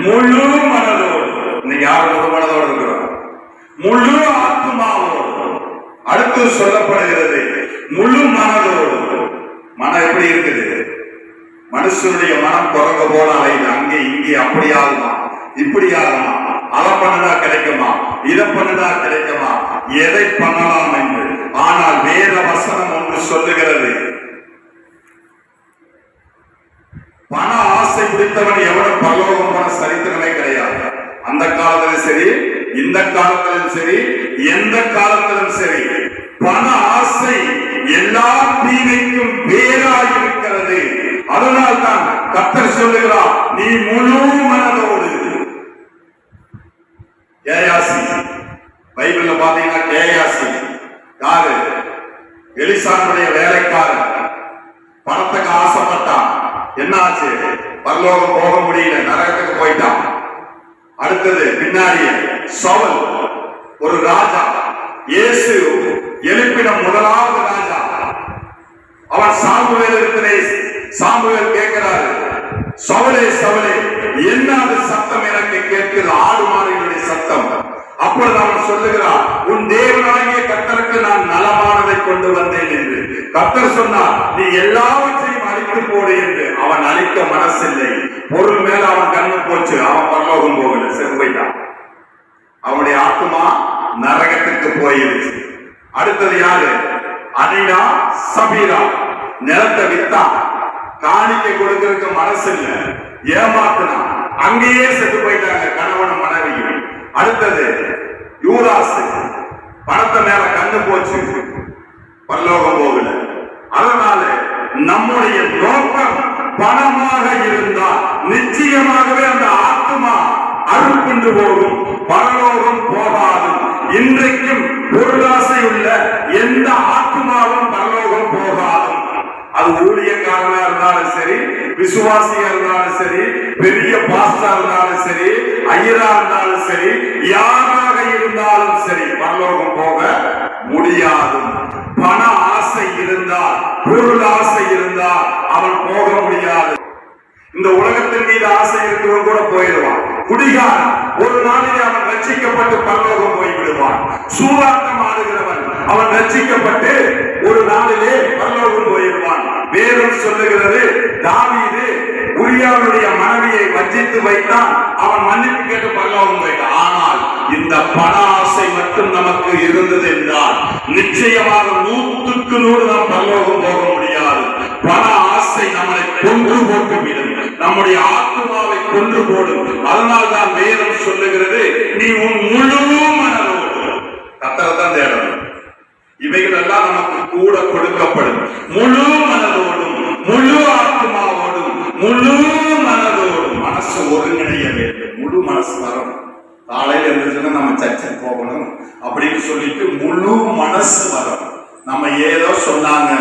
முழு மனதோடு. இன்னைக்கு யார் முழு மனதோடு இருக்கிறோம்? முழு ஆத்மாவோடு. அடுத்து சொல்லப்படுகிறது முழு மனதோடு. மனம் எப்படி இருக்குது? மனுஷனுடைய மனம் குரங்க போல அலையுது. அங்கே இங்கே அப்படி ஆகுமா, இப்படி ஆகுமா, அதை பண்ணுதா கிடைக்குமா, இதை பண்ணுதா கிடைக்குமா, எதை பண்ணலாம் என்று. ஆனால் வேத வசனம் ஒன்று சொல்லுகிறது, பண ஆசை பிடித்தவன் எவனும் பரலோகம் போன சரித்திரமே கிடையாது. அந்த காலத்திலும் சரி, இந்த காலத்திலும் சரி, எந்த காலத்திலும் சரி, பண ஆசை எல்லா தீமைக்கும் வேறாயிருக்கிறது. அதனால் தான் கர்த்தர் சொல்லுகிறார், நீ முழு மனதோடு. கேயாசி பைபிள்ல பாத்தீங்கன்னா கேயாசி யாரு? எலிசாவுடைய வேலைக்காரன். பணத்துக்கு ஆசைப்பட்டான். என்ன ஆச்சு? பரலோகம் போக முடியல, நரகத்துக்கு போயிட்டான். அடுத்தது பின்னாடி சவுல் ஒரு ராஜா. இயேசு எழுப்பின முதலாவது ராஜா. அவன் சாமுவேல் கேட்கிறாரு, சவுலே சவுலே என்ன அது சத்தம் எனக்கு கேட்கிறது? ஆடு மாடுகளுடைய சத்தம். அப்பொழுது அவன் சொல்லுகிறான், உன் தேவனாகிய கர்த்தருக்கு நான் நலமானதை கொண்டு வந்தேன் என்று. கர்த்தர் சொன்னார், நீ எல்லாவற்றையும் அழித்து போடு என்று. அவன் அழிக்க மனசில்லை. பொருள் மேல அவன் கண்ணு போச்சு. அவன் பரலோகம் போகல, செத்து போயிட்டான். அவனுடைய ஆத்மா நரகத்துக்கு போயிருச்சு. அடுத்தது யாரு? அனினா சபீரா. நிலத்தை வித்தான், காணிக்கை கொடுக்கிறதுக்கு மனசு இல்ல, ஏமாத்தினான். அங்கேயே செத்து போயிட்டாங்க கணவனும் மனைவியும். அடுத்தது யூதாசு. பணத்தை மேல கண்ணு போச்சு, பரலோகம் போகல. அதனால நம்முடைய நோக்கம் பணமாக இருந்தால் நிச்சயமாகவே அந்த ஆத்மா அறுப்புண்டு போகும், பரலோகம் போகாது. இன்றைக்கும் பொருளாசை உள்ள எந்த ஆத்மாவும் பரலோகம் போகாது. அது ஊழியக்காரனா இருந்தாலும் சரி, விசுவாசியா இருந்தாலும் சரி, பெரிய பாஸ்டா இருந்தாலும் சரி, ஐயரா இருந்தாலும் சரி, யாராக இருந்தாலும் சரி, பரலோகம் போக முடியாது. பண ஆசை இருந்தால், பொருள் ஆசை இருந்தால் அவன் போக முடியாது. இந்த உலகத்தின் மீது ஆசை இருக்கிறவன் கூட போயிடுவான். குடிகாரன் ஒரு நாளிலே அவன் ரட்சிக்கப்பட்டு பரலோகம் போய்விடுவான். சூதாட்டம் ஆடுகிறவன் அவன் ரட்சிக்கப்பட்டு ஒரு நாளிலே பரலோகம் போயிடுவான். வேதம் சொல்லுகிறது, தாவீது உரியாவுடைய மனைவியை வஞ்சித்து வைத்தான், அவன் மன்னிப்பு கேட்டு பரலோகம் போயிட்டான். ஆனால் இந்த பண ஆசை மட்டும் நமக்கு இருந்தது என்றால் நிச்சயமாக 100க்கு 100 நாம் பரலோகம் போக முடியாது. பண ஆசை நம்மளை கொன்று போட்டுவிடும், நம்முடைய ஆத்மாவை கொன்று போடும். அதனால் தான் வேதம் சொல்லுகிறது, நீ உன் முழு மனதோடு கர்த்தரைத்தான் தேடணும். இவைகள் எல்லாம் நமக்கு கூட கொடுக்கப்படும். முழு மனதோடும், முழு ஆத்மாவோடும், முழு மனதோடும். மனசு ஒருங்கிணைய வேண்டும். முழு மனசு வரும். காலையில் இருந்துச்சுன்னா நம்ம சர்ச்சுக்கு போகணும் அப்படின்னு சொல்லிட்டு முழு மனசு வரும். நம்ம ஏதோ சொன்னாங்க,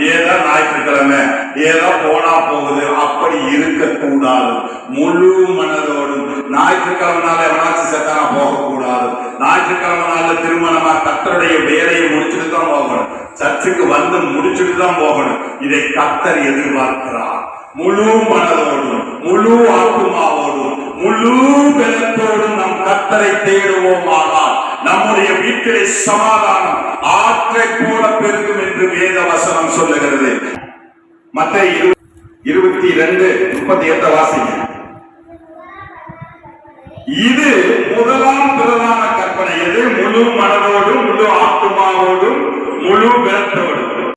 ஏதோ ஞாயிற்றுக்கிழமை ஏதோ போனா போகுது, அப்படி இருக்கக்கூடாது. முழு மனதோடும். ஞாயிற்றுக்கிழமைனால எவனாச்சும் செத்தானா போகக்கூடாது. ஞாயிற்றுக்கிழமைனால திருமணமா கர்த்தருடைய வேலையை முடிச்சுட்டு தான் போகணும். சர்ச்சுக்கு வந்து முடிச்சுட்டு தான் போகணும். இதை கர்த்தர் எதிர்பார்க்கிறார். முழு மனதோடும், முழு ஆத்மாவோடும், முழு பலத்தோடும் நம் கர்த்தரை தேடுவோமானால் நம்முடைய வீட்டிலே சமாதானம் ஆற்றை போல பெருகும் என்று வேத வசனம் சொல்லுகிறது. மத்தேயு 22:38 வாசிங்க. இது முதலாம் பிரதான கற்பனை. எது? முழு மனதோடும், முழு ஆத்மாவோடும், முழு பலத்தோடும்.